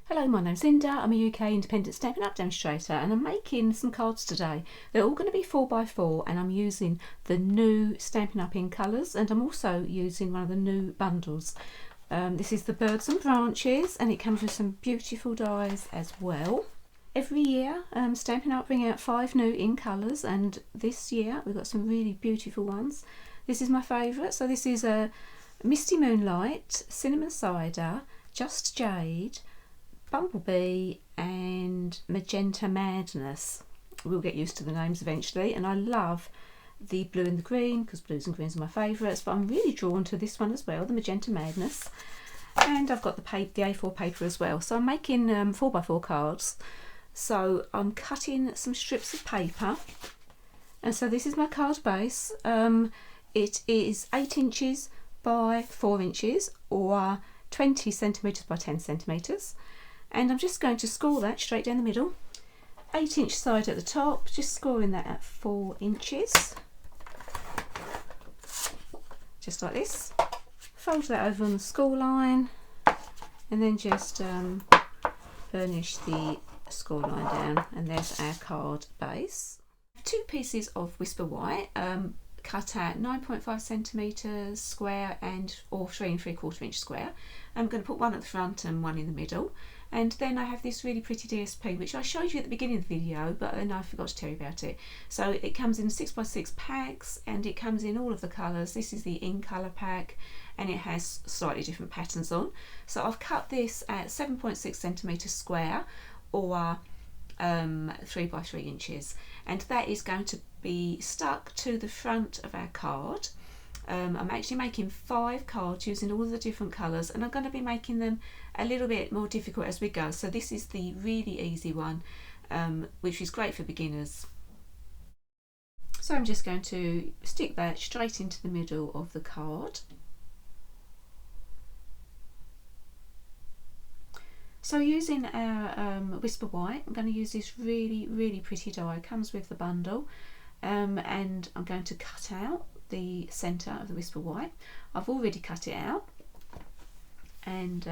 Hello, my name's Linda. I'm a UK independent Stampin' Up demonstrator and I'm making some cards today. They're all going to be 4x4 and I'm using the new Stampin' Up in colours, and I'm also using one of the new bundles. This is the Birds and Branches and it comes with some beautiful dies as well. Every year Stampin' Up bring out 5 new in colours, and this year we've got some really beautiful ones. This is my favourite. So this is a Misty Moonlight, Cinnamon Cider, Just Jade, Bumblebee and Magenta Madness. We'll get used to the names eventually, and I love the blue and the green because blues and greens are my favourites, but I'm really drawn to this one as well, the Magenta Madness. And I've got the A4 paper as well. So I'm making 4x4 cards. So I'm cutting some strips of paper, and so this is my card base. It is 8 inches by 4 inches or 20 centimetres by 10 centimetres. And I'm just going to score that straight down the middle. 8-inch side at the top, just scoring that at 4 inches. Just like this. Fold that over on the score line and then just burnish the score line down, and there's our card base. 2 pieces of Whisper White, cut out 9.5 centimetres square or 3 3/4 inch square. I'm going to put one at the front and one in the middle. And then I have this really pretty DSP which I showed you at the beginning of the video, but then I forgot to tell you about it. So it comes in 6x6 packs and it comes in all of the colours. This is the in colour pack and it has slightly different patterns on. So I've cut this at 7.6 centimetres square or 3x3 inches, and that is going to be stuck to the front of our card. I'm actually making 5 cards using all the different colours, and I'm going to be making them a little bit more difficult as we go. So this is the really easy one, which is great for beginners. So I'm just going to stick that straight into the middle of the card. So using our Whisper White, I'm going to use this really pretty die. It comes with the bundle, and I'm going to cut out the centre of the Whisper White. I've already cut it out, and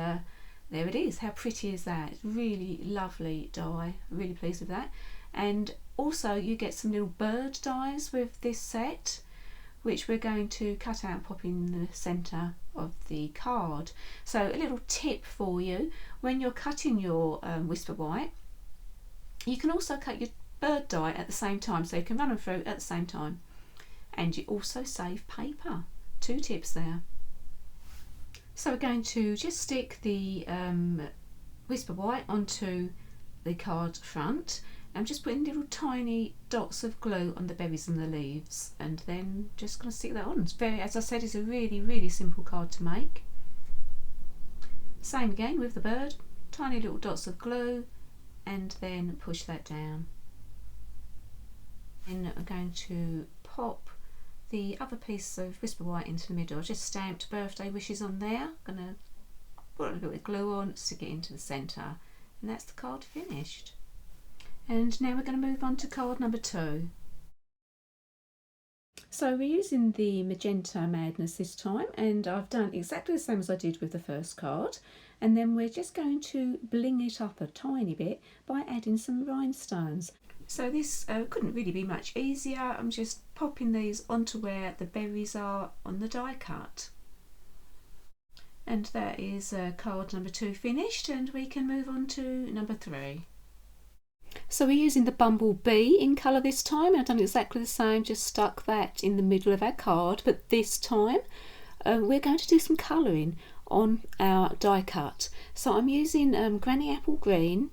there it is. How pretty is that? It's really lovely die. Really pleased with that. And also you get some little bird dies with this set, which we're going to cut out and pop in the centre of the card. So a little tip for you: when you're cutting your Whisper White, you can also cut your bird die at the same time, so you can run them through at the same time, and you also save paper. 2 tips there. So we're going to just stick the Whisper White onto the card front. I'm just putting little tiny dots of glue on the berries and the leaves, and then just going to stick that on. It's very, as I said, it's a really simple card to make. Same again with the bird, tiny little dots of glue, and then push that down. Then I'm going to pop the other piece of Whisper White into the middle. I just stamped birthday wishes on there. I'm going to put a little bit of glue on, stick it into the centre, and that's the card finished. And now we're going to move on to card number 2. So we're using the Magenta Madness this time, and I've done exactly the same as I did with the first card, and then we're just going to bling it up a tiny bit by adding some rhinestones. So this couldn't really be much easier. I'm just popping these onto where the berries are on the die cut. And that is card number 2 finished, and we can move on to number 3. So we're using the Bumblebee in colour this time. I've done exactly the same, just stuck that in the middle of our card, but this time we're going to do some colouring on our die cut. So I'm using Granny Apple Green,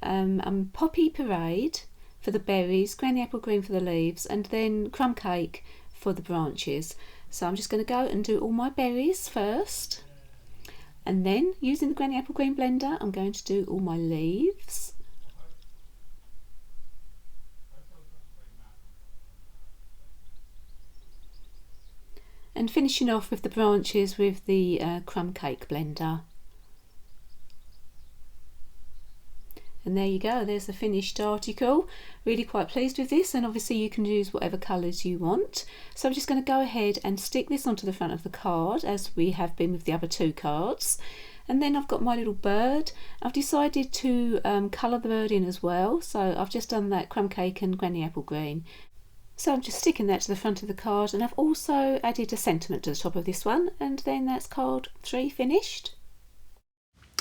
Poppy Parade for the berries, Granny Apple Green for the leaves, and then Crumb Cake for the branches. So I'm just going to go and do all my berries first, and then using the Granny Apple Green blender I'm going to do all my leaves. And finishing off with the branches with the Crumb Cake blender. And there you go, there's the finished article. Really quite pleased with this, and obviously you can use whatever colours you want. So I'm just going to go ahead and stick this onto the front of the card as we have been with the other 2 cards. And then I've got my little bird. I've decided to colour the bird in as well, so I've just done that crumb cake and granny apple green. So I'm just sticking that to the front of the card, and I've also added a sentiment to the top of this one, and then that's card 3 finished.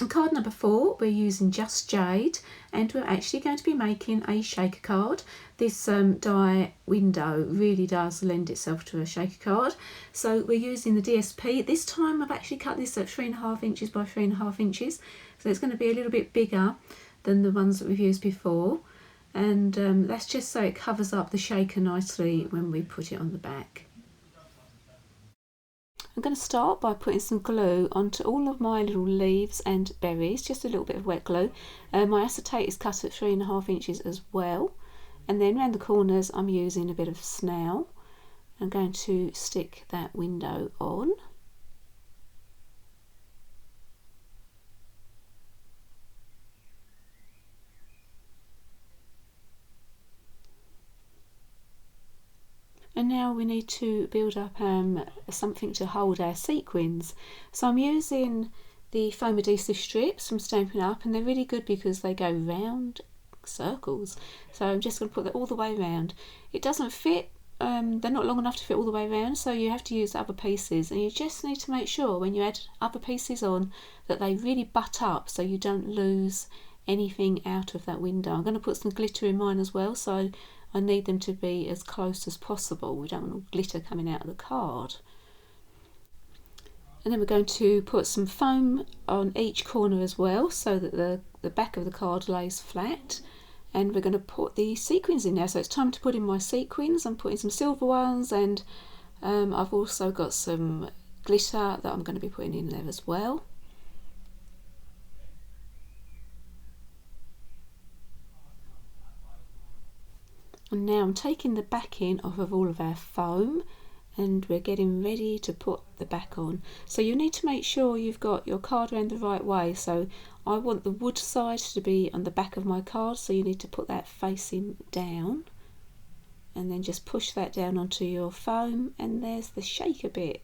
On card number 4, we're using Just Jade, and we're actually going to be making a shaker card. This die window really does lend itself to a shaker card. So we're using the DSP. This time I've actually cut this at 3.5 inches by 3.5 inches. So it's going to be a little bit bigger than the ones that we've used before. And that's just so it covers up the shaker nicely when we put it on the back. I'm going to start by putting some glue onto all of my little leaves and berries, just a little bit of wet glue. My acetate is cut at 3.5 inches as well. And then around the corners I'm using a bit of snail. I'm going to stick that window on. And now we need to build up something to hold our sequins. So I'm using the foam adhesive strips from Stampin' Up, and they're really good because they go round circles. So I'm just going to put that all the way around. It doesn't fit, they're not long enough to fit all the way around, so you have to use other pieces, and you just need to make sure when you add other pieces on that they really butt up so you don't lose anything out of that window. I'm going to put some glitter in mine as well, so I need them to be as close as possible. We don't want glitter coming out of the card. And then we're going to put some foam on each corner as well, so that the back of the card lays flat. And we're going to put the sequins in now. So it's time to put in my sequins. I'm putting some silver ones, and I've also got some glitter that I'm going to be putting in there as well. And now I'm taking the backing off of all of our foam, and we're getting ready to put the back on. So you need to make sure you've got your card around the right way. So I want the wood side to be on the back of my card, so you need to put that facing down, and then just push that down onto your foam, and there's the shaker bit.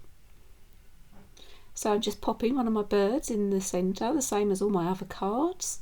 So I'm just popping one of my birds in the centre, the same as all my other cards.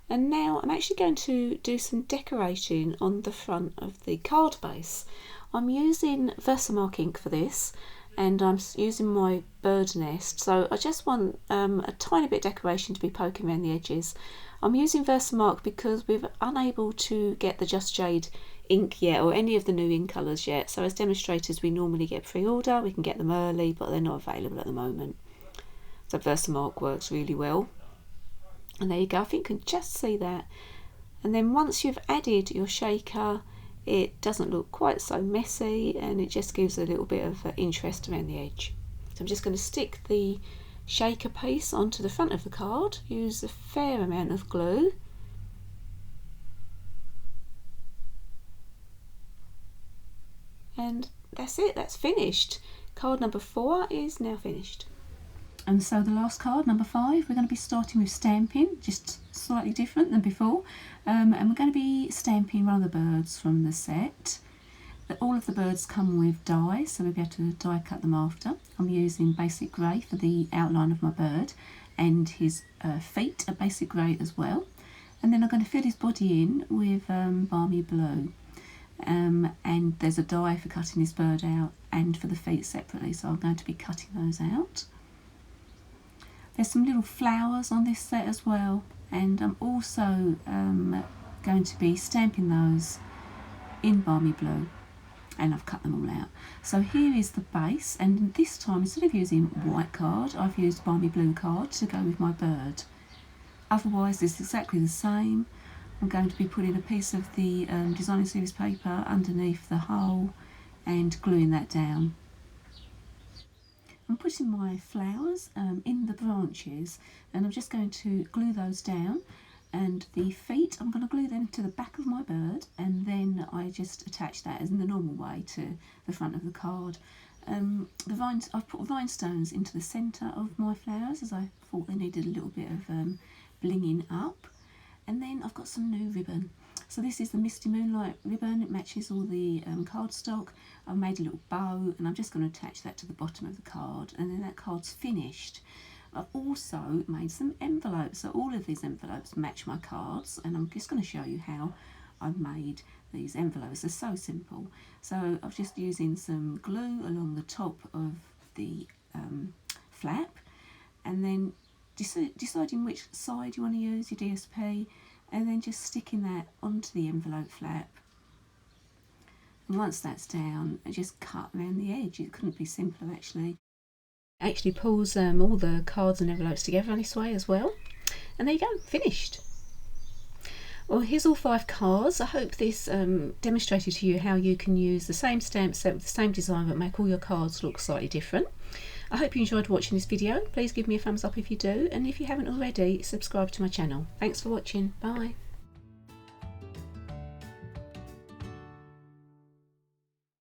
And now I'm actually going to do some decorating on the front of the card base. I'm using Versamark ink for this, and I'm using my bird nest. So I just want a tiny bit of decoration to be poking around the edges. I'm using Versamark because we're unable to get the Just Jade ink yet, or any of the new ink colours yet. So as demonstrators we normally get pre-order, we can get them early, but they're not available at the moment. So Versamark works really well. And there you go, I think you can just see that. And then once you've added your shaker, it doesn't look quite so messy, and it just gives a little bit of interest around the edge. So I'm just going to stick the shaker piece onto the front of the card, use a fair amount of glue. And that's it, that's finished. Card number 4 is now finished. And so the last card, number 5, we're going to be starting with stamping, just slightly different than before. And we're going to be stamping one of the birds from the set. All of the birds come with die, so we'll be able to die cut them after. I'm using basic grey for the outline of my bird, and his feet are basic grey as well. And then I'm going to fill his body in with balmy blue. And there's a die for cutting his bird out and for the feet separately, so I'm going to be cutting those out. There's some little flowers on this set as well, and I'm also going to be stamping those in balmy blue, and I've cut them all out. So here is the base, and this time instead of using white card, I've used balmy blue card to go with my bird. Otherwise it's exactly the same. I'm going to be putting a piece of the designing series paper underneath the hole and gluing that down. I'm putting my flowers in the branches, and I'm just going to glue those down, and the feet I'm going to glue them to the back of my bird, and then I just attach that as in the normal way to the front of the card. The vines, I've put rhinestones into the centre of my flowers as I thought they needed a little bit of blinging up. And then I've got some new ribbon. So this is the Misty Moonlight ribbon. It matches all the cardstock. I've made a little bow, and I'm just going to attach that to the bottom of the card, and then that card's finished. I've also made some envelopes, so all of these envelopes match my cards, and I'm just going to show you how I've made these envelopes. They're so simple. So I'm just using some glue along the top of the flap, and then deciding which side you want to use your DSP, and then just sticking that onto the envelope flap. And once that's down, I just cut around the edge. It couldn't be simpler actually. It actually pulls all the cards and envelopes together in this way as well. And there you go, finished. Well, here's all 5 cards. I hope this demonstrated to you how you can use the same stamp set with the same design but make all your cards look slightly different. I hope you enjoyed watching this video. Please give me a thumbs up if you do, and if you haven't already, subscribe to my channel. Thanks for watching. Bye.